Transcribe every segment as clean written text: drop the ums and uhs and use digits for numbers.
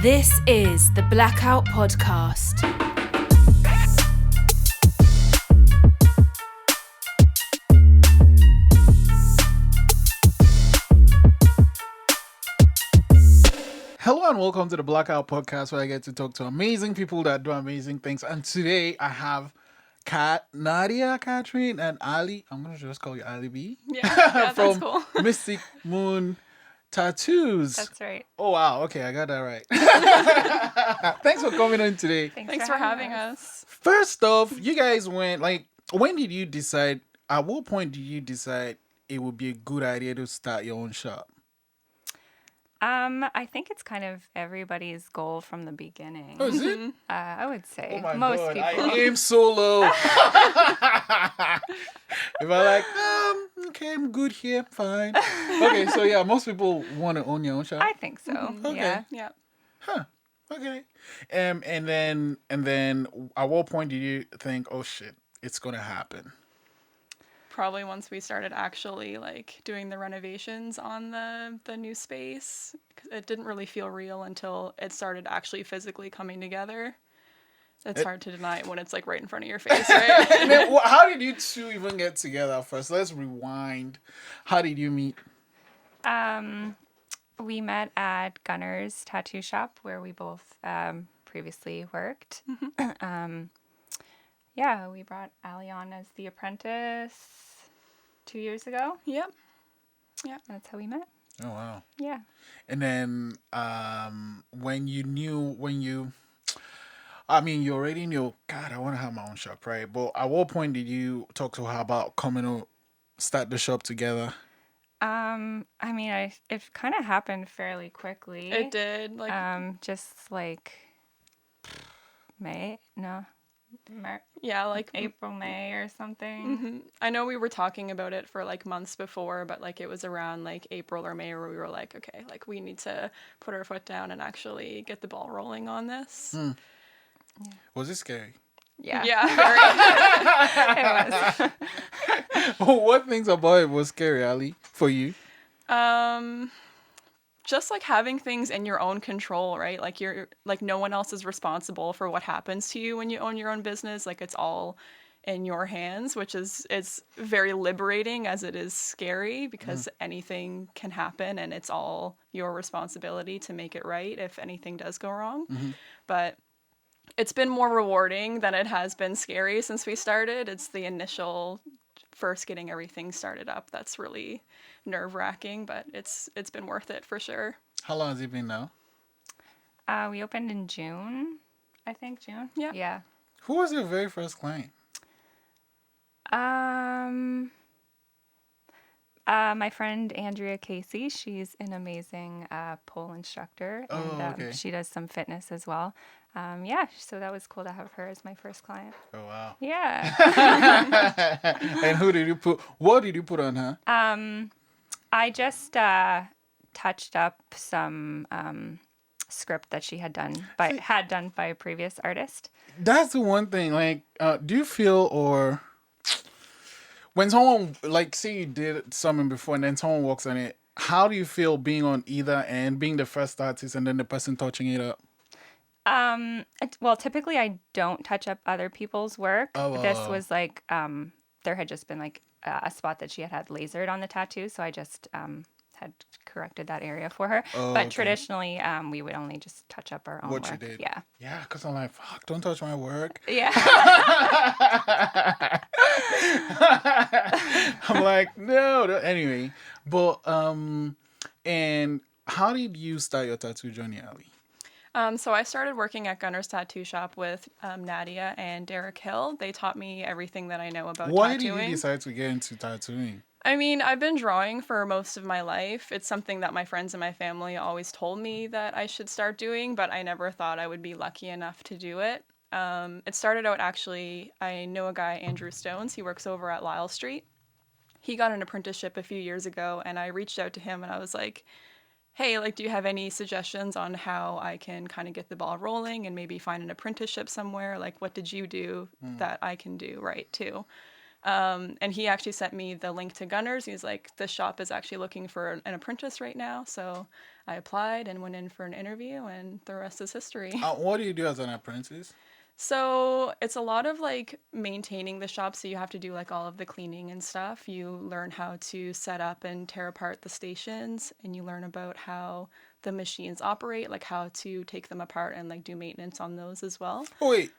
This is the Blackout Podcast. Hello and welcome to the Blackout Podcast, where I get to talk to amazing people that do amazing things. And today I have Nadia Katherine and Alli. I'm gonna just call you Alli B. Yeah, from that's cool. Mystic Moon Tattoos. That's right. Oh wow, okay, I got that right. Thanks for coming on today. Thanks for having us. First off, you guys went when did you decide? At what point did you decide it would be a good idea to start your own shop? I think it's kind of everybody's goal from the beginning. Oh, is it? I would say Oh my most God, people. I aim so low. If I okay, I'm good here, fine. Okay, so yeah, most people want to own your own shop. I think so. Okay. Yeah. Huh. Okay. And then at what point did you think, oh shit, it's gonna happen? Probably once we started actually doing the renovations on the new space. 'Cause it didn't really feel real until it started actually physically coming together. It's hard to deny it when it's right in front of your face, right? And then, how did you two even get together first? Let's rewind. How did you meet? We met at Gunner's Tattoo Shop where we both previously worked. Yeah, we brought Alli on as the apprentice 2 years ago. Yep. That's how we met. Oh wow. Yeah. And then you already knew, God, I want to have my own shop, right? But at what point did you talk to her about coming to start the shop together? It kind of happened fairly quickly. It did. Just May? No. April, May or something. Mm-hmm. I know we were talking about it for months before, but it was around April or May where we were okay, we need to put our foot down and actually get the ball rolling on this. Yeah. Was it scary? Yeah. Yeah. It was. What things about it was scary, Alli, for you? Just having things in your own control, right? You're no one else is responsible for what happens to you when you own your own business. It's all in your hands, which it's very liberating as it is scary because anything can happen and it's all your responsibility to make it right if anything does go wrong. But it's been more rewarding than it has been scary since we started. It's the initial first getting everything started up that's really nerve-wracking, but it's been worth it for sure. How long has it been now? We opened in June, I think. June? Yeah. Yeah. Who was your very first client? My friend Andrea Casey, she's an amazing pole instructor, and okay. she does some fitness as well. So that was cool to have her as my first client. Oh wow. Yeah. And what did you put on her? I just touched up some script that she had done by a previous artist. That's the one thing. Do you feel, or when someone say you did something before and then someone walks on it, how do you feel being on either end, being the first artist and then the person touching it up? Well, typically I don't touch up other people's work. This was there had just been a spot that she had lasered on the tattoo, so I just had corrected that area for her. But traditionally, we would only just touch up our own work. What you did. Yeah. Yeah, because I'm fuck, don't touch my work. Yeah. I'm no. Anyway, but and how did you start your tattoo journey, Alli? So I started working at Gunner's Tattoo Shop with Nadia and Derek Hill. They taught me everything that I know about tattooing. Why did you decide to get into tattooing? I've been drawing for most of my life. It's something that my friends and my family always told me that I should start doing, but I never thought I would be lucky enough to do it. It started out actually, I know a guy, Andrew Stones. He works over at Lyle Street. He got an apprenticeship a few years ago, and I reached out to him and I was like, hey, do you have any suggestions on how I can kind of get the ball rolling and maybe find an apprenticeship somewhere? What did you do that I can do right too? And he actually sent me the link to Gunners. He's like, this shop is actually looking for an apprentice right now. So I applied and went in for an interview, and the rest is history. What do you do as an apprentice? So it's a lot of like maintaining the shop. So you have to do like all of the cleaning and stuff. You learn how to set up and tear apart the stations, and you learn about how the machines operate, like how to take them apart and like do maintenance on those as well. Oh, wait.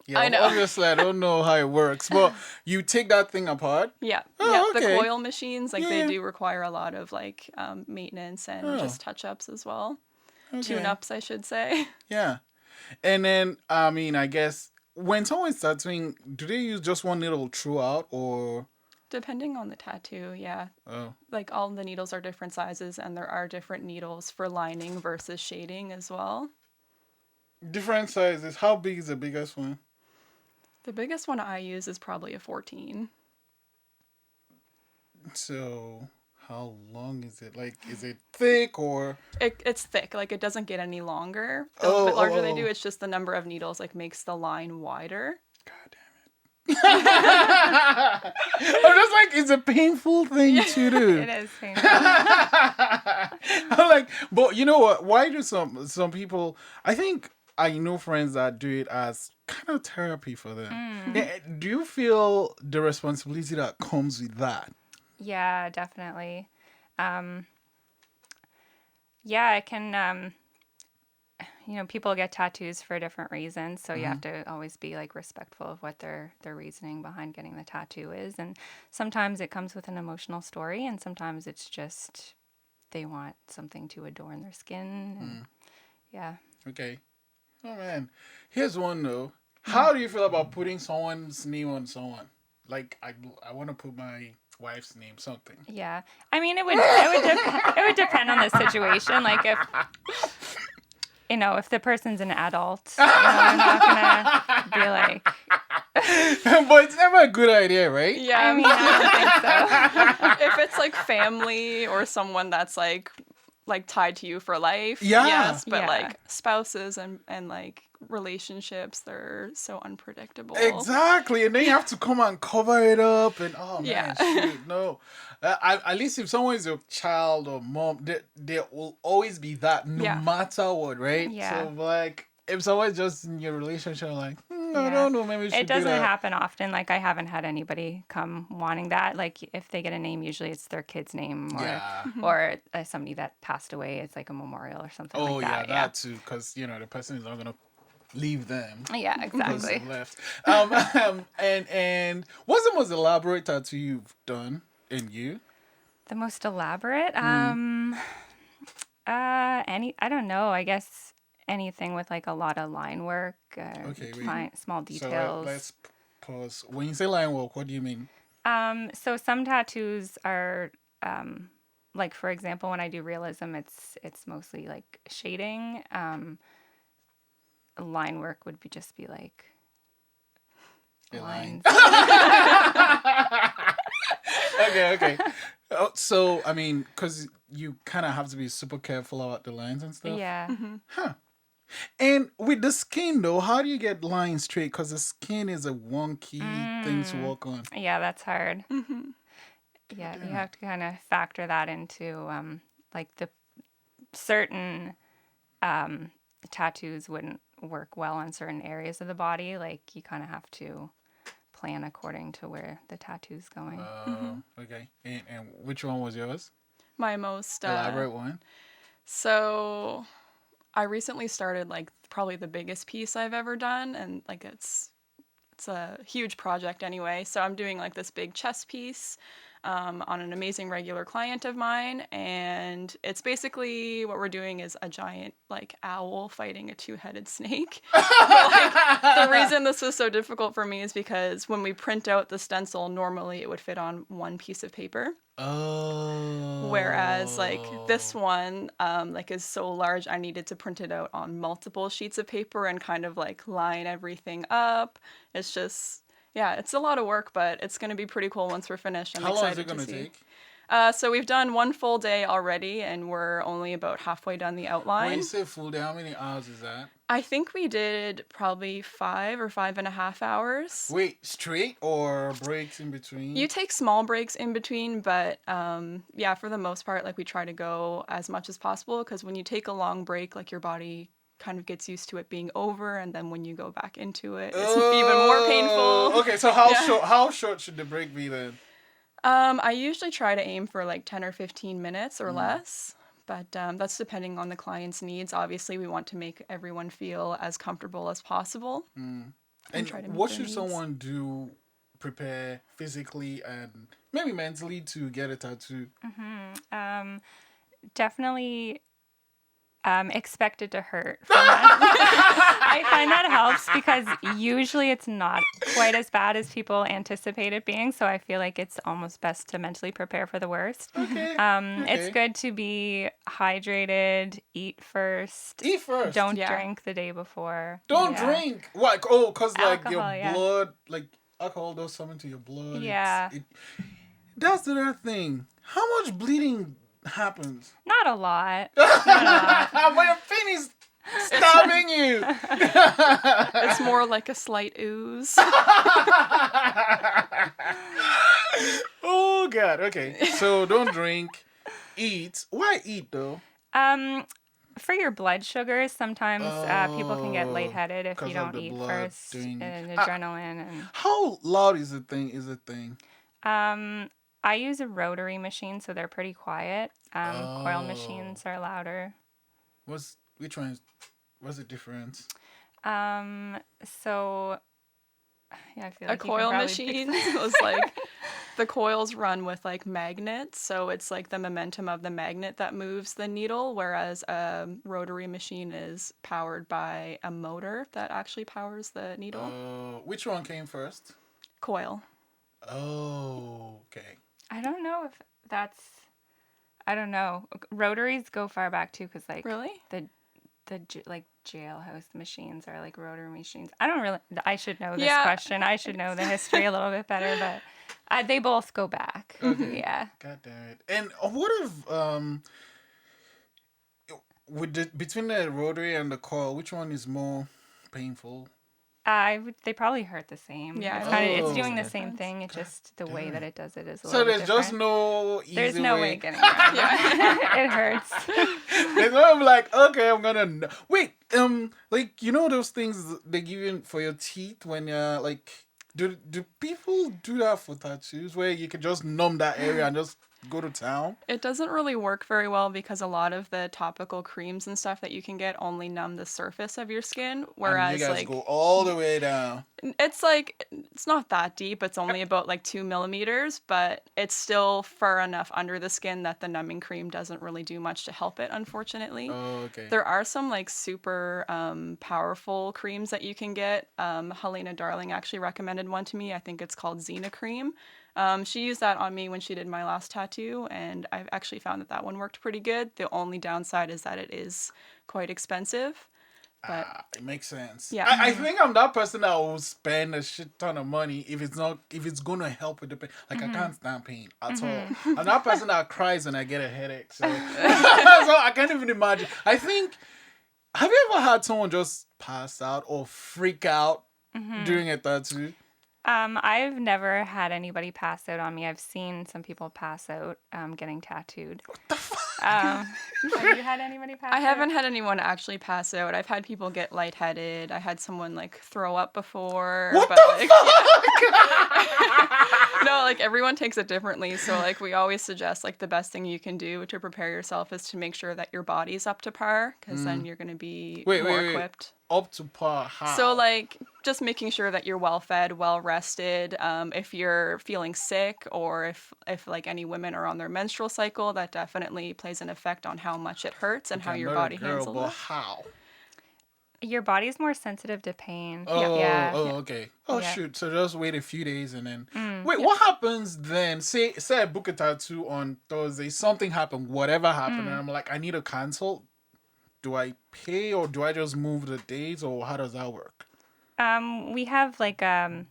Yeah, I know. Obviously, I don't know how it works, but you take that thing apart? Yeah. Oh, Yeah. okay. The coil machines, like Yeah. they do require a lot of like maintenance and just touch-ups as well. Tune-ups, I should say. Yeah. And then, I mean, I guess when someone starts doing, do they use just one needle throughout or? Depending on the tattoo, yeah. Oh. Like all the needles are different sizes, and there are different needles for lining versus shading as well. Different sizes. How big is the biggest one? The biggest one I use is probably a 14. So, how long is it? Like, is it thick or? It's thick. Like, it doesn't get any longer. The bit larger they do, it's just the number of needles, like, makes the line wider. God damn it. I'm just like, it's a painful thing to do. It is painful. I'm like, but you know what? Why do some people, I think I know friends that do it as kind of therapy for them. Yeah, do you feel the responsibility that comes with that? Yeah, definitely. Yeah, it can, people get tattoos for different reasons, so you have to always be like respectful of what their reasoning behind getting the tattoo is. And sometimes it comes with an emotional story, and sometimes it's just they want something to adorn their skin. And, yeah. Okay. Oh man. Here's one though. How do you feel about putting someone's name on someone? Like I want to put my wife's name something. Yeah, I mean it would depend on the situation. Like if the person's an adult, I'm not gonna be like. But it's never a good idea, right? Yeah, I mean, I don't think so. if it's like family or someone that's like tied to you for life, Yeah. yes, but Yeah. like spouses and like relationships, they're so unpredictable. Exactly, and then you have to come and cover it up, and oh man, Yeah. shoot, no. At least if someone is your child or mom, there will always be that, no Yeah. matter what, right? Yeah. So like, if someone's just in your relationship, like, I Yeah. don't know, maybe we should It doesn't do that. happen often. Like I haven't had anybody come wanting that. Like if they get a name, usually it's their kid's name or somebody that passed away. It's like a memorial or something Oh like yeah, that. that too, because the person is not gonna leave them. Yeah, Because exactly. they left. And what's the most elaborate tattoo you've done in you? The most elaborate? I don't know. I guess anything with like a lot of line work, Okay, wait. small So details. let's pause. When you say line work, what do you mean? So some tattoos are, like for example, when I do realism, it's mostly like shading. Line work would just be like Your lines. Okay. Oh, so, I mean, because you kind of have to be super careful about the lines and stuff. Yeah. And with the skin, though, how do you get lines straight? Because the skin is a wonky thing to work on. Yeah, that's hard. Yeah, you have to kind of factor that into like the certain tattoos wouldn't work well on certain areas of the body. Like you kind of have to plan according to where the tattoo's going. Okay. And which one was yours? My most Elaborate one? So I recently started like probably the biggest piece I've ever done, and like it's a huge project anyway. So I'm doing like this big chest piece on an amazing regular client of mine, and it's basically what we're doing is a giant like owl fighting a two-headed snake. But, like, the reason this was so difficult for me is because when we print out the stencil, normally it would fit on one piece of paper. Oh. Whereas like this one like is so large, I needed to print it out on multiple sheets of paper and kind of like line everything up. It's just, yeah, it's a lot of work, but it's going to be pretty cool once we're finished. I'm How long is excited it going to to see. take? So we've done one full day already, and we're only about halfway done the outline. When you say full day, how many hours is that? I think we did probably 5.5 hours. Wait, straight or breaks in between? You take small breaks in between, but yeah, for the most part, like we try to go as much as possible because when you take a long break, like your body kind of gets used to it being over, and then when you go back into it, it's even more painful. Okay, so how short should the break be then? I usually try to aim for like 10 or 15 minutes or less. But that's depending on the client's needs. Obviously, we want to make everyone feel as comfortable as possible. And try to meet what their should needs. someone do, prepare physically and maybe mentally to get a tattoo? Definitely expect it to hurt. I find that helps because usually it's not quite as bad as people anticipate it being. So I feel like it's almost best to mentally prepare for the worst. Okay. It's good to be hydrated, eat first. Eat first. Don't Yeah. drink the day before. Don't Yeah. drink. What? Oh, because like your Alcohol, yeah. blood, like alcohol does something to your blood. Yeah. That's the other thing. How much bleeding happens? Not a lot. When your pain is stabbing you. It's more like a slight ooze. Oh God. Okay. So don't drink. Eat. Why eat though? For your blood sugars, sometimes people can get lightheaded if 'Cause you of don't the eat blood first, doing- and adrenaline. And How loud is the thing? Is the thing? I use a rotary machine, so they're pretty quiet. Coil machines are louder. What's the difference? So yeah, I feel A like you can coil probably machine was like the coils run with like magnets, so it's like the momentum of the magnet that moves the needle, whereas a rotary machine is powered by a motor that actually powers the needle. Which one came first? Coil. Oh, okay. I don't know if that's. I don't know. Rotaries go far back too, because like Really? the like jailhouse machines are like rotary machines. I don't really. I should know this Yeah. question. I should know the history a little bit better, but they both go back. Okay. Yeah. God damn it. And what if between the rotary and the coil, which one is more painful? They probably hurt the same. Yeah, It's, I kinda, don't it's think doing there's the a same difference. thing. It's just the way that it does it is a So little there's bit just different. no easy There's no way getting around it. It hurts. There's no like, okay, I'm gonna wait. Like you know those things they give you for your teeth when you're like, do people do that for tattoos where you can just numb that area and just go to town? It doesn't really work very well because a lot of the topical creams and stuff that you can get only numb the surface of your skin, And whereas you guys like go all the way down. it's not that deep. It's only about like 2 millimeters, but it's still far enough under the skin that the numbing cream doesn't really do much to help it, unfortunately. Oh, okay. There are some like super powerful creams that you can get. Helena Darling actually recommended one to me. I think it's called Xena Cream. She used that on me when she did my last tattoo, and I've actually found that one worked pretty good. The only downside is that it is quite expensive. But It makes sense. Yeah. I think I'm that person that will spend a shit ton of money if it's gonna help with the pain. Like I can't stand pain at all. I'm that person that cries when I get a headache. So, so I can't even imagine. I think. Have you ever had someone just pass out or freak out during a tattoo? I've never had anybody pass out on me. I've seen some people pass out getting tattooed. What the fuck? Have you had anybody pass out? I haven't had anyone actually pass out. I've had people get lightheaded. I had someone like throw up before. What but, the like, No, like everyone takes it differently. So like we always suggest like the best thing you can do to prepare yourself is to make sure that your body's up to par, because then you're going to be more equipped. Up to par, how? So like just making sure that you're well fed, well rested. If you're feeling sick, or if like any women are on their menstrual cycle, that definitely plays an effect on how much it hurts and how I'm your not a body girl, handles but it. how? Your body's more sensitive to pain. Oh, Yeah. Okay. Oh, Yeah. shoot. So just wait a few days and then... Wait, what happens then? Say I book a tattoo on Thursday. Something happened. Whatever happened. And I'm like, I need to cancel. Do I pay or do I just move the days or how does that work? We have like I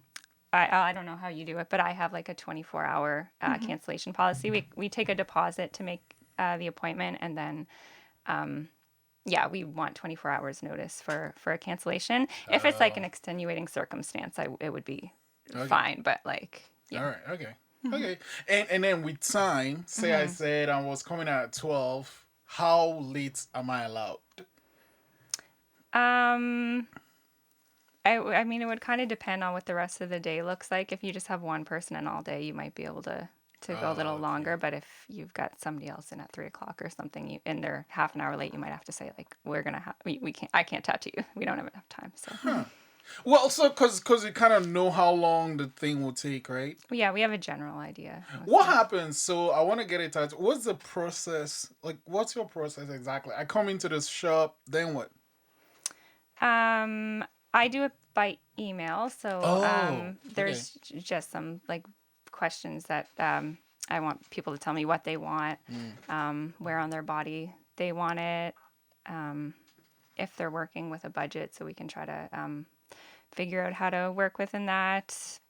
don't know how you do it, but I have like a 24-hour cancellation policy. We take a deposit to make the appointment, and then we want 24 hours notice for a cancellation. If it's like an extenuating circumstance, it would be fine. But like, yeah. All right. Okay. Okay. And then with time, say I said I was coming out at 12. How late am I allowed? I mean, it would kind of depend on what the rest of the day looks like. If you just have one person in all day, you might be able to go a little longer. But if you've got somebody else in at 3:00 or something, and they're half an hour late, you might have to say like, I can't tattoo you. We don't have enough time. So. Well, so because you kind of know how long the thing will take, right? Yeah, we have a general idea. What happens? So I want to get it tattooed. What's the process? Like, what's your process exactly? I come into this shop, then what? I do it by email, so there's just some like questions that I want people to tell me what they want, where on their body they want it, if they're working with a budget, so we can try to figure out how to work within that,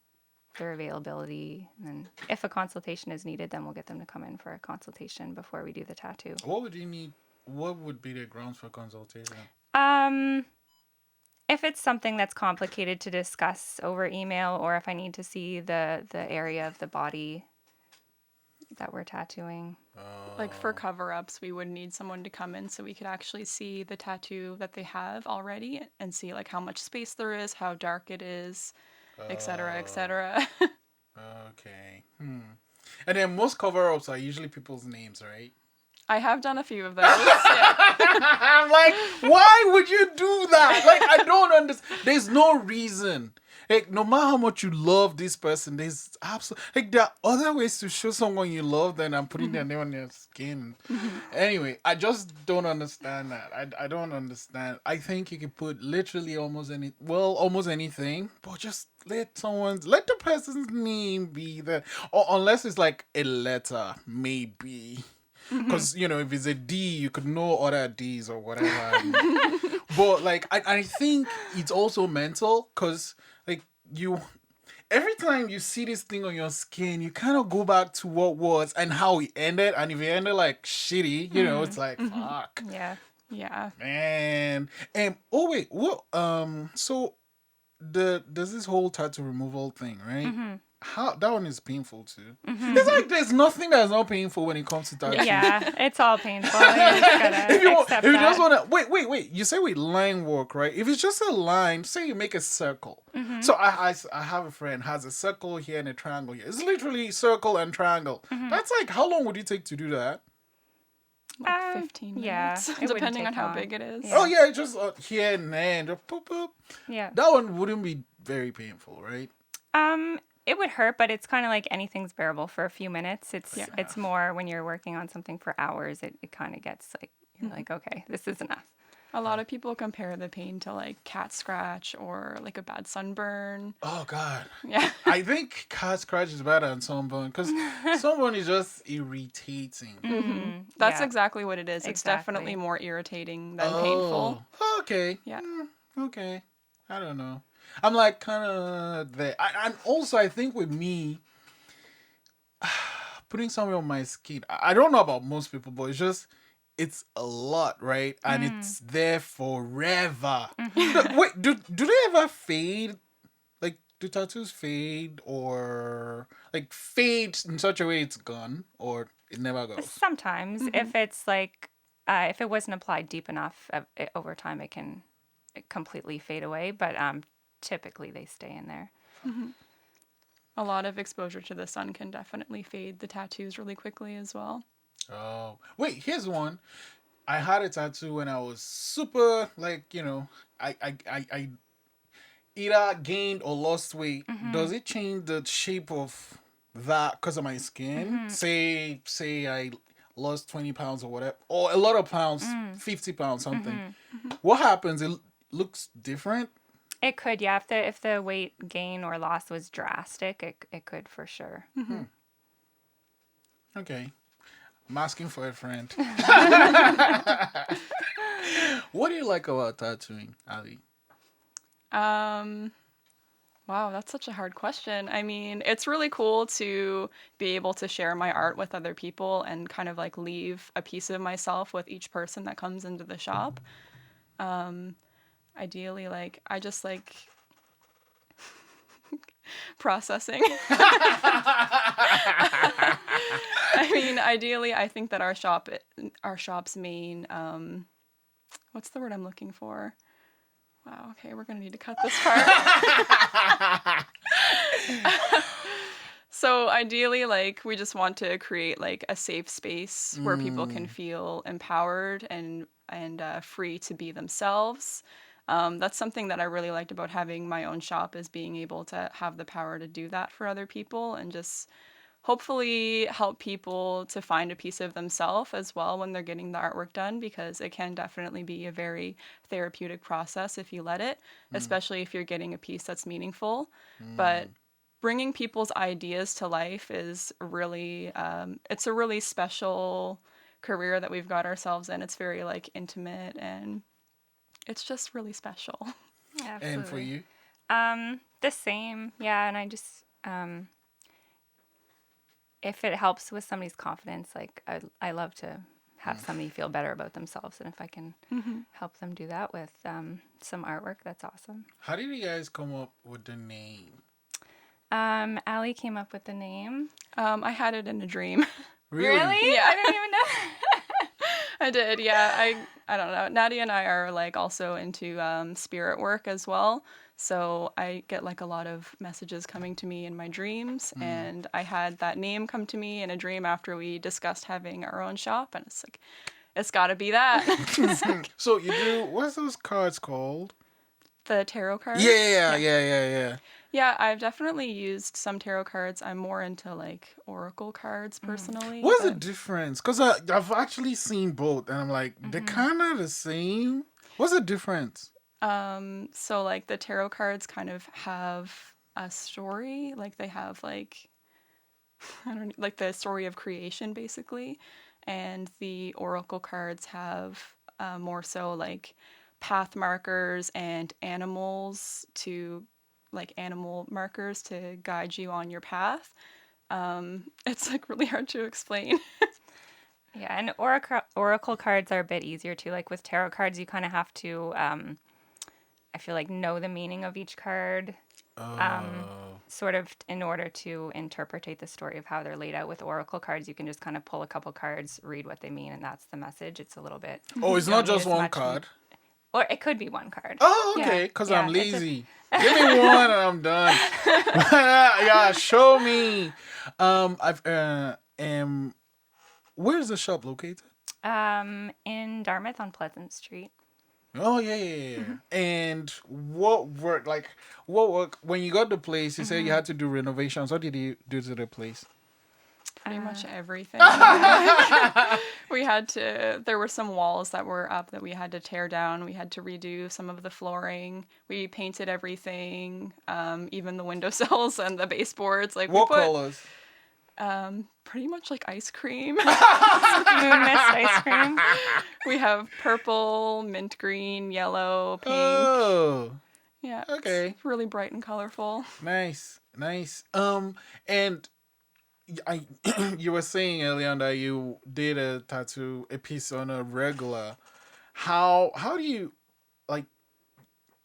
their availability, and if a consultation is needed, then we'll get them to come in for a consultation before we do the tattoo. What would you need? What would be the grounds for consultation? If it's something that's complicated to discuss over email, or if I need to see the area of the body that we're tattooing. Like for cover-ups, we would need someone to come in so we could actually see the tattoo that they have already and see like how much space there is, how dark it is, et cetera, et cetera. Okay. And then most cover-ups are usually people's names, right? I have done a few of those. Yeah. I'm like, why would you do that? Like, I don't understand. There's no reason. Like, no matter how much you love this person, there's absolutely like there are other ways to show someone you love than putting their name on their skin. Anyway, I just don't understand that. I don't understand. I think you can put literally almost anything, but just let the person's name be there, or unless it's like a letter, maybe. Because, if it's a D, you could know other Ds or whatever. But, like, I think it's also mental because, like, every time you see this thing on your skin, you kind of go back to what was and how it ended. And if it ended, like, shitty, it's like, fuck. Yeah. Yeah. Man. And, oh, wait, what, so there's this whole tattoo removal thing, right? How that one is painful too. It's like there's nothing that's not painful when it comes to tattoo. Yeah, it's all painful. You just gotta if you accept just that. wanna wait, you say with line work, right? If it's just a line, say you make a circle. So I have a friend has a circle here and a triangle here. It's literally circle and triangle. That's like, how long would it take to do that? Like 15 minutes, it wouldn't depending take on how long. big it is. Oh yeah, just here and there, and just poop poop. Yeah. That one wouldn't be very painful, right? It would hurt, but it's kind of like anything's bearable for a few minutes. It's more when you're working on something for hours, it kind of gets like, you're like, okay, this is enough. A lot of people compare the pain to like cat scratch or like a bad sunburn. Oh God. Yeah. I think cat scratch is better than sunburn because sunburn is just irritating. That's Yeah. exactly what it is. It's definitely more irritating than painful. Okay. Yeah. Okay. I don't know. I'm like kind of there. And also, I think with me, putting something on my skin, I don't know about most people, but it's a lot, right? And it's there forever. Wait, do they ever fade? Like, do tattoos fade or like fade in such a way it's gone or it never goes? Sometimes, if it's like, if it wasn't applied deep enough, over time it can completely fade away. But typically they stay in there. A lot of exposure to the sun can definitely fade the tattoos really quickly as well. Oh, wait, here's one. I had a tattoo when I was super, like, I either gained or lost weight. Does it change the shape of that because of my skin? Say I lost 20 pounds or whatever, or a lot of pounds, 50 pounds, something. What happens? It looks different? It could, yeah. If the weight gain or loss was drastic, it could for sure. Okay. I'm asking for a friend. What do you like about tattooing, Ali? Wow, that's such a hard question. I mean, it's really cool to be able to share my art with other people and kind of like leave a piece of myself with each person that comes into the shop. Ideally, like, I just like processing. I mean, ideally, I think that our shop's main, what's the word I'm looking for? Wow, okay, we're gonna need to cut this part. So ideally, like, we just want to create like a safe space where people can feel empowered and free to be themselves. That's something that I really liked about having my own shop, is being able to have the power to do that for other people and just hopefully help people to find a piece of themselves as well when they're getting the artwork done, because it can definitely be a very therapeutic process if you let it, especially if you're getting a piece that's meaningful. But bringing people's ideas to life is really, it's a really special career that we've got ourselves in. It's very like intimate and it's just really special. Absolutely. And for you? The same, yeah. And I just, if it helps with somebody's confidence, like I love to have somebody feel better about themselves, and if I can help them do that with some artwork, that's awesome. How did you guys come up with the name? Alli came up with the name. I had it in a dream. Really? Yeah. I didn't even know. I did, yeah. I don't know. Nadia and I are like also into spirit work as well. So I get like a lot of messages coming to me in my dreams, and I had that name come to me in a dream after we discussed having our own shop, and it's like, it's got to be that. So you do, what's those cards called? The tarot cards. Yeah. Yeah, I've definitely used some tarot cards. I'm more into like oracle cards personally. What's the difference? Because I've actually seen both, and I'm like, they're kind of the same. What's the difference? So like the tarot cards kind of have a story, like they have like, I don't know, like the story of creation basically, and the oracle cards have more so like path markers and animals to like animal markers to guide you on your path. It's like really hard to explain. Yeah, and oracle cards are a bit easier too. Like with tarot cards, you kind of have to, I feel like, know the meaning of each card, sort of in order to interpretate the story of how they're laid out. With oracle cards, you can just kind of pull a couple cards, read what they mean, and that's the message. It's a little bit. Oh, it's you not don't need just as one much card. Or it could be one card. Oh, okay. Yeah, Because yeah, I'm it's lazy. Give me one and I'm done. Yeah, show me. Where's the shop located? In Dartmouth on Pleasant Street. Oh yeah. And what work? When you got the place? You said you had to do renovations. What did you do to the place? Pretty much everything. There were some walls that were up that we had to tear down. We had to redo some of the flooring. We painted everything, even the windowsills and the baseboards. Like What we put, colors? pretty much like ice cream. Moon mist ice cream. We have purple, mint green, yellow, pink. Oh, Yeah. okay. It's really bright and colorful. Nice. And you were saying earlier that you did a piece on a regular. How do you like?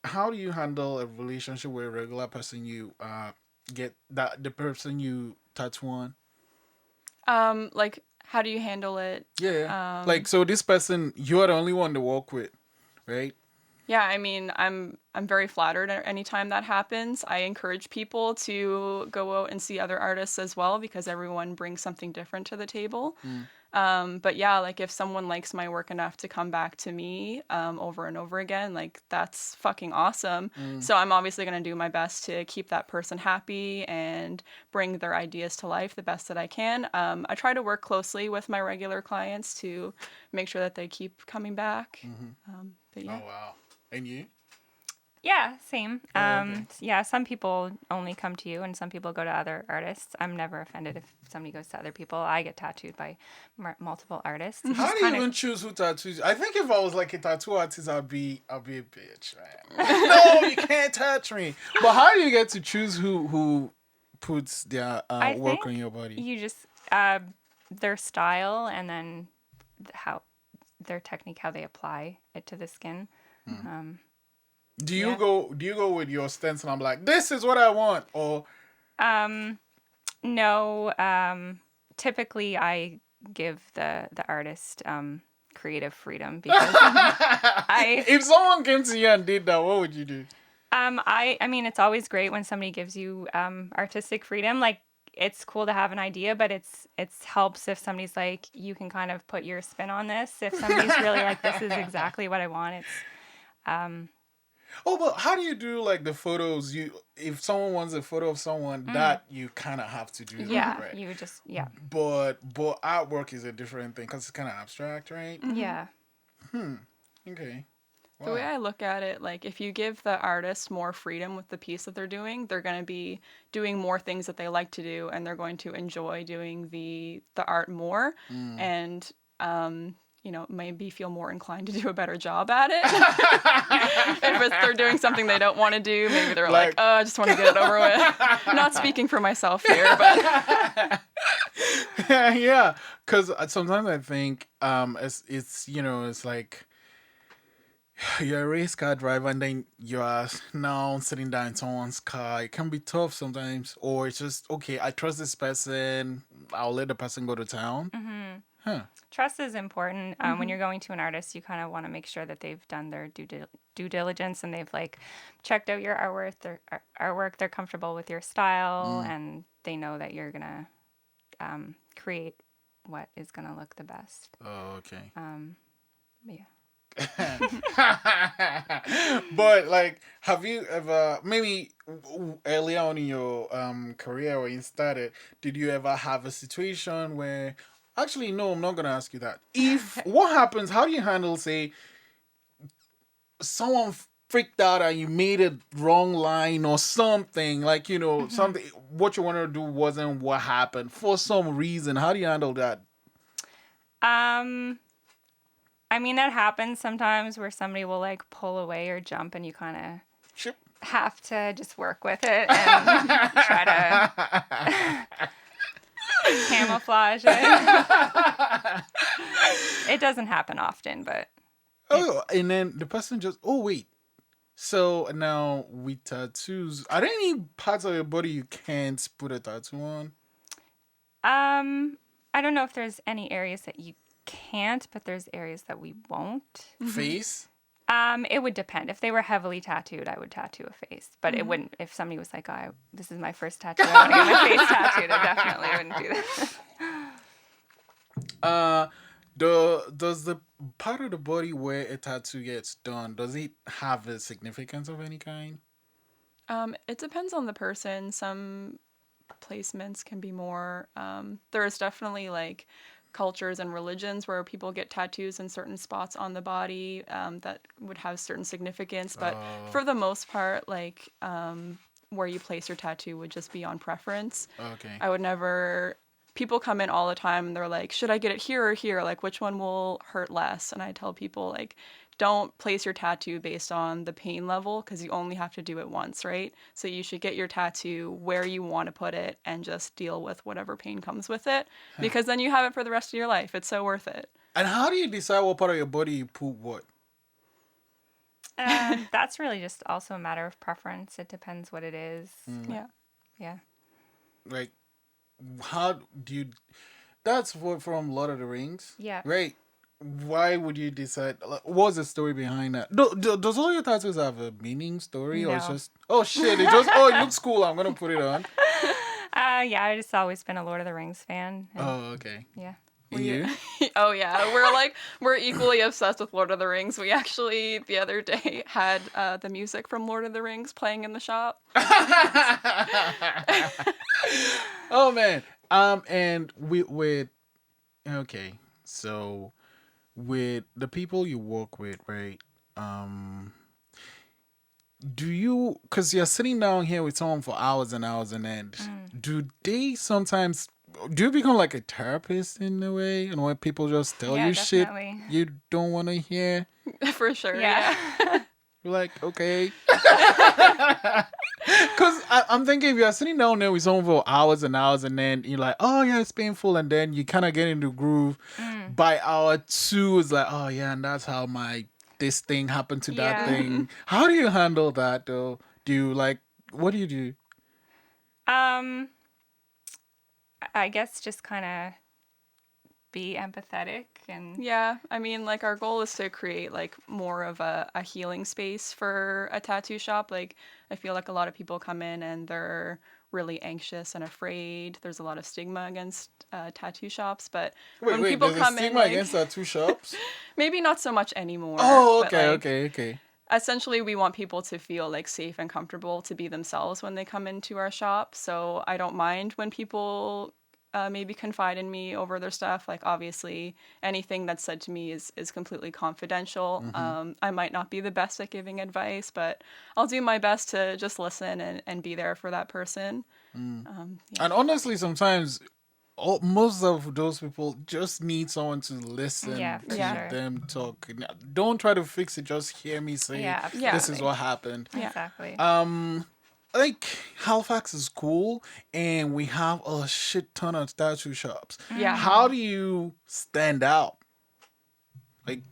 How do you handle a relationship with a regular person you get that the person you tattoo on? Like, how do you handle it? Yeah. So this person, you are the only one to work with, right? Yeah, I mean, I'm very flattered at any time that happens. I encourage people to go out and see other artists as well, because everyone brings something different to the table. But yeah, like if someone likes my work enough to come back to me over and over again, like that's fucking awesome. So I'm obviously going to do my best to keep that person happy and bring their ideas to life the best that I can. I try to work closely with my regular clients to make sure that they keep coming back. But yeah. Oh wow. And you? Yeah, same. okay. Yeah, some people only come to you and some people go to other artists. I'm never offended if somebody goes to other people. I get tattooed by multiple artists. It's How just do you kind of even choose who tattoos you? I think if I was like a tattoo artist, I'd be a bitch, man. No, you can't touch me. But how do you get to choose who puts their I work think on your body? you just their style and then how their technique, how they apply it to the skin. Do you Yeah. go with your stance and I'm like, this is what I want, or No, typically I give the artist creative freedom because I if someone came to you and did that, what would you do? I mean it's always great when somebody gives you artistic freedom. Like it's cool to have an idea, but it's helps if somebody's like you can kind of put your spin on this. If somebody's really like this is exactly what I want, it's Oh, but how do you do like the photos? If someone wants a photo of someone, that you kind of have to do yeah, that, right? you would just yeah. But artwork is a different thing because it's kind of abstract, right? Yeah. Okay. The way Wow. I look at it, like if you give the artist more freedom with the piece that they're doing, they're going to be doing more things that they like to do, and they're going to enjoy doing the art more, and maybe feel more inclined to do a better job at it. They're doing something they don't want to do, maybe they're like, oh, I just want to get it over with. Not speaking for myself here, but Yeah, because sometimes I think it's like you're a race car driver and then you are now sitting down in someone's car. It can be tough sometimes, or it's just okay. I trust this person. I'll let the person go to town. Huh. Trust is important. When you're going to an artist, you kind of want to make sure that they've done their due diligence and they've like checked out your artwork. They're comfortable with your style and they know that you're gonna create what is gonna look the best. Oh, okay. Yeah. But like, have you ever maybe early on in your career when you started, did you ever have a situation where actually no, I'm not gonna ask you that. If what happens, how do you handle say someone freaked out and you made a wrong line or something like something what you wanted to do wasn't what happened for some reason? How do you handle that? I mean, that happens sometimes where somebody will like pull away or jump and you kind of Sure. have to just work with it and try to camouflage it. It doesn't happen often, but Oh, and then the person just, oh, wait. So now with tattoos, are there any parts of your body you can't put a tattoo on? I don't know if there's any areas that you can't, but there's areas that we won't. Face? It would depend. If they were heavily tattooed, I would tattoo a face. But it wouldn't, if somebody was like, oh, this is my first tattoo, I want to get my face tattooed, I definitely wouldn't do that. Does the part of the body where a tattoo gets done, does it have a significance of any kind? it depends on the person. Some placements can be more. There's definitely like cultures and religions where people get tattoos in certain spots on the body that would have certain significance. But for the most part, like where you place your tattoo would just be on preference. Okay. I would never. People come in all the time and they're like, should I get it here or here? Like, which one will hurt less? And I tell people, like, don't place your tattoo based on the pain level because you only have to do it once, right? So you should get your tattoo where you want to put it and just deal with whatever pain comes with it because then you have it for the rest of your life. It's so worth it. And how do you decide what part of your body you put what? That's really just also a matter of preference. It depends what it is. Yeah. Yeah. Like, how do you... That's what from Lord of the Rings? Yeah. Right. Why would you decide? What's the story behind that? Does all your tattoos have a meaning story, or it's No. just it looks cool, I'm gonna put it on? Yeah, I just always been a Lord of the Rings fan. And, Oh, okay. yeah. You? Oh yeah, we're equally obsessed with Lord of the Rings. We actually the other day had the music from Lord of the Rings playing in the shop. Oh man. And with okay, so with the people you work with, right? do you, because you're sitting down here with someone for hours and hours and end, do they sometimes, do you become like a therapist in a way? And when people just tell you definitely. shit you don't want to hear? For sure. Yeah. You're like, okay. Because I'm thinking if you're sitting down there with someone for hours and hours and then you're like, oh yeah, it's painful. And then you kind of get into the groove. By hour 2, it's like, oh yeah, and that's how this thing happened to that thing. How do you handle that though? Do you like, what do you do? I guess just kind of be empathetic and Yeah, I mean, like our goal is to create like more of a healing space for a tattoo shop. Like I feel like a lot of people come in and they're really anxious and afraid. There's a lot of stigma against tattoo shops, but when people there's come a stigma in, like, against tattoo shops? maybe not so much anymore. Oh, but, okay, like, okay. Essentially, we want people to feel like safe and comfortable to be themselves when they come into our shop. So I don't mind when people maybe confide in me over their stuff. Like obviously, anything that's said to me is completely confidential. I might not be the best at giving advice, but I'll do my best to just listen and be there for that person. And honestly, sometimes most of those people just need someone to listen for to sure. them talk. Don't try to fix it. Just hear me say, this is what happened. Exactly. Like Halifax is cool, and we have a shit ton of tattoo shops. Yeah. How do you stand out? Like,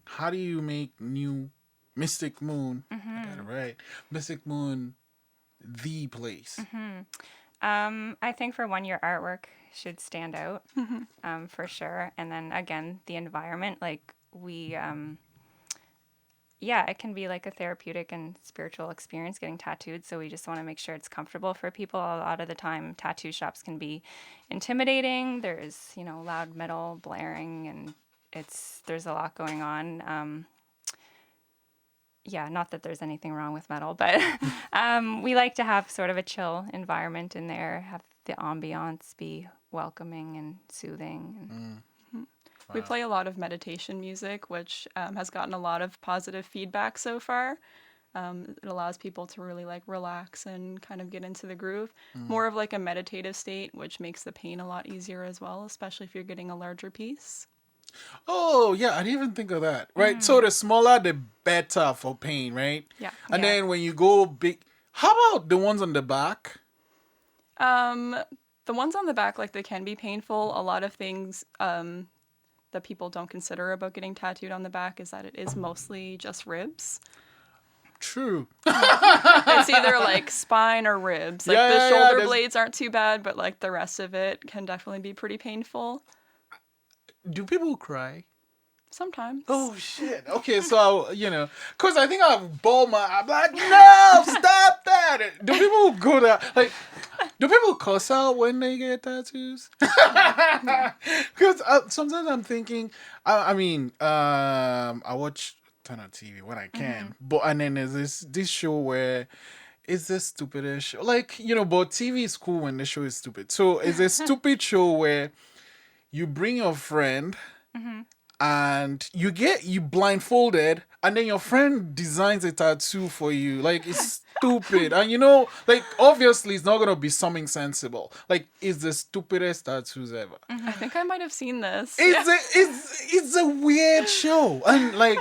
how do you make new Mystic Moon? I got it right. Mystic Moon, the place. I think for one, your artwork should stand out, for sure. And then again, the environment, like we, it can be like a therapeutic and spiritual experience getting tattooed. So we just want to make sure it's comfortable for people. A lot of the time, tattoo shops can be intimidating. There's, loud metal blaring, and there's a lot going on. Not that there's anything wrong with metal, but we like to have sort of a chill environment in there, have the ambiance be welcoming and soothing. We play a lot of meditation music, which has gotten a lot of positive feedback so far. It allows people to really like relax and kind of get into the groove. More of like a meditative state, which makes the pain a lot easier as well, especially if you're getting a larger piece. Oh, yeah, I didn't even think of that. Right? So the smaller, the better for pain, right? Yeah. And then when you go big, how about the ones on the back? The ones on the back, like they can be painful. A lot of things that people don't consider about getting tattooed on the back is that it is mostly just ribs. True. It's either like spine or ribs. Like the shoulder blades aren't too bad, but like the rest of it can definitely be pretty painful. Do people cry? Sometimes. Oh, shit. Okay, so, because I think I've bawled I'm like, no, stop that. Do people go there? Like, do people cuss out when they get tattoos? Because sometimes I'm thinking, I watch a ton of TV when I can. And then there's this show where it's the stupidest show. Like, but TV is cool when the show is stupid. So it's a stupid show where you bring your friend and you blindfolded, and then your friend designs a tattoo for you. Like, it's stupid. And like, obviously it's not gonna be something sensible. Like, it's the stupidest tattoos ever. I think I might have seen this. It's a weird show. And like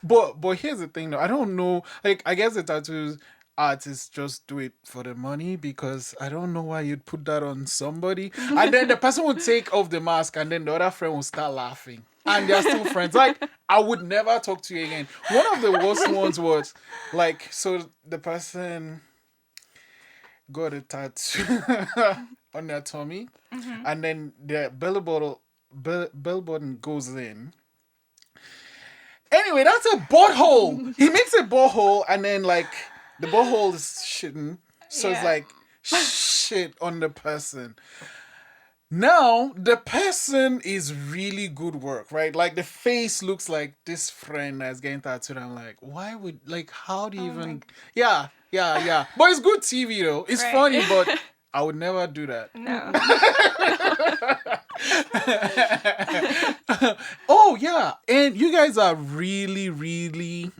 but here's the thing though. I don't know, like, I guess the tattoos artists just do it for the money, because I don't know why you'd put that on somebody. And then the person would take off the mask, and then the other friend will start laughing. And they're still friends. Like, I would never talk to you again. One of the worst ones was, like, so the person got a tattoo on their tummy, and then the belly button goes in. Anyway, that's a butthole. He makes a butthole, and then, like, the butthole is shitting. So it's like shit on the person. Now, the person is really good work, right? Like, the face looks like this friend that's getting tattooed. I'm like, how do you even... Yeah. But it's good TV, though. It's funny, but I would never do that. No. Oh, yeah. Yeah, and you guys are really, really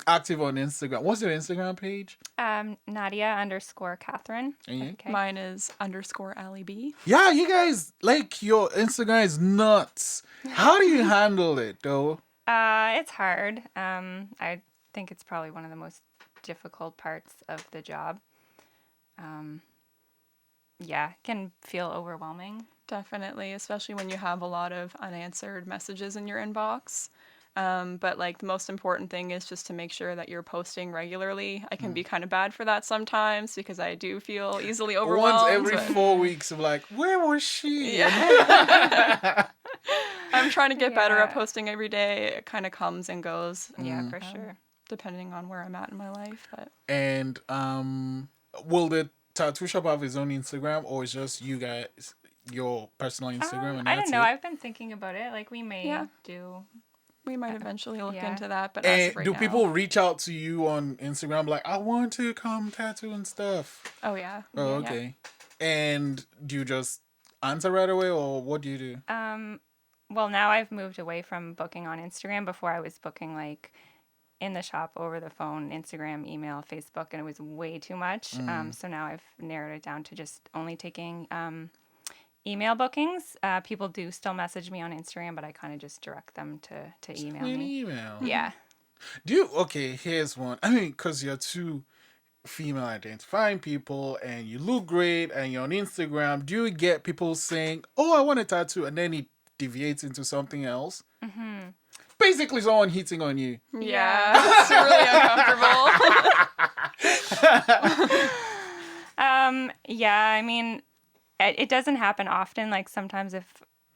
active on Instagram. What's your Instagram page? Nadia_Katherine. Mhm. Okay. Mine is _Alli B. Yeah, you guys, like, your Instagram is nuts. How do you handle it, though? It's hard. I think it's probably one of the most difficult parts of the job. Yeah, it can feel overwhelming. Definitely, especially when you have a lot of unanswered messages in your inbox. But like the most important thing is just to make sure that you're posting regularly. I can be kind of bad for that sometimes because I do feel easily overwhelmed. Once every but 4 weeks, I'm like, where was she? Yeah. I'm trying to get better at Yeah. posting every day. It kind of comes and goes, Yeah, for sure. depending on where I'm at in my life. But And will the tattoo shop have his own Instagram, or is just you guys your personal Instagram? And I don't that's know. it? I've been thinking about it. Like, we may do. we might eventually look Yeah. into that. But as And of right do now, people reach out to you on Instagram like, I want to come tattoo and stuff? Oh yeah. Oh, Yeah. okay. And do you just answer right away, or what do you do? Well, now I've moved away from booking on Instagram. Before I was booking like in the shop over the phone, Instagram, email, Facebook, and it was way too much. So now I've narrowed it down to just only taking email bookings. People do still message me on Instagram, but I kind of just direct them to email An me. email. Yeah. Do you? Okay, here's one. I mean, because you're two female identifying people and you look great and you're on Instagram, do you get people saying, oh, I want a tattoo, and then it deviates into something else? Mm-hmm. Basically, someone hitting on you. Yeah. It's really uncomfortable. Yeah, I mean, it doesn't happen often. Like, sometimes if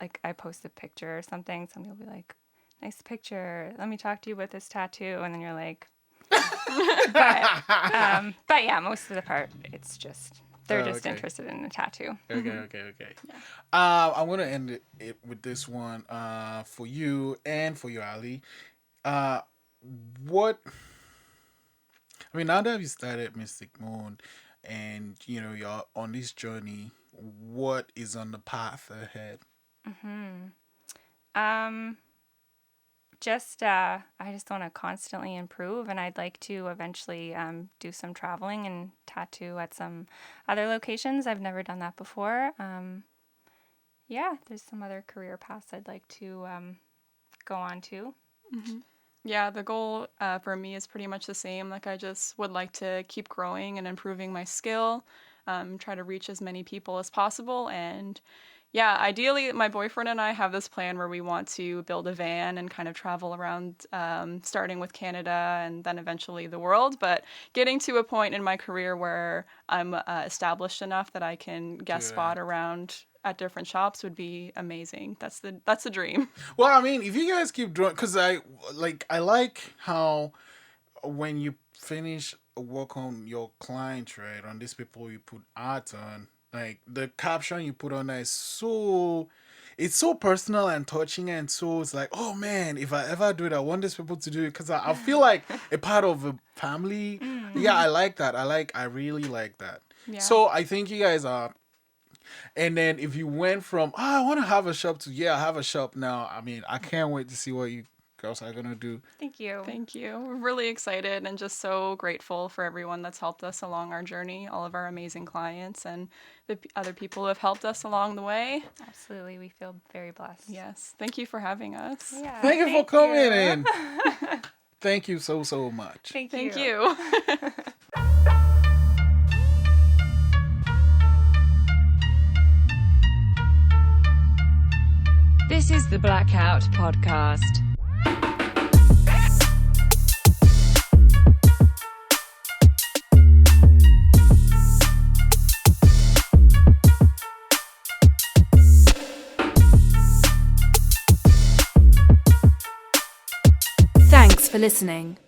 like I post a picture or something, somebody will be like, nice picture, let me talk to you about this tattoo, and then you're like, but yeah, most of the part, it's just they're just okay. interested in a tattoo. Okay. I'm gonna end it with this one. For you and for you, Ali. What? I mean, now that you started Mystic Moon, and you're on this journey, what is on the path ahead? I just want to constantly improve, and I'd like to eventually do some traveling and tattoo at some other locations. I've never done that before. Yeah, there's some other career paths I'd like to go on to. Yeah, the goal for me is pretty much the same. Like, I just would like to keep growing and improving my skill, try to reach as many people as possible. And yeah, ideally, my boyfriend and I have this plan where we want to build a van and kind of travel around, starting with Canada and then eventually the world. But getting to a point in my career where I'm established enough that I can guest spot around at different shops would be amazing. That's the dream. Well, I mean, if you guys keep doing, because I like how when you finish work on your client, right, on these people you put art on, like the caption you put on there is it's so personal and touching, and so it's like, oh man, if I ever do it, I want these people to do it, because I feel like a part of a family. Yeah, I like that. I really like that. Yeah. So I think you guys are. And then if you went from, I want to have a shop, to, I have a shop now. I mean, I can't wait to see what you girls are going to do. Thank you. Thank you. We're really excited and just so grateful for everyone that's helped us along our journey, all of our amazing clients and the other people who have helped us along the way. Absolutely. We feel very blessed. Yes. Thank you for having us. Yeah, Thank you for coming in. Thank you so much. Thank Thank you. you. This is the Blackout Podcast. Thanks for listening.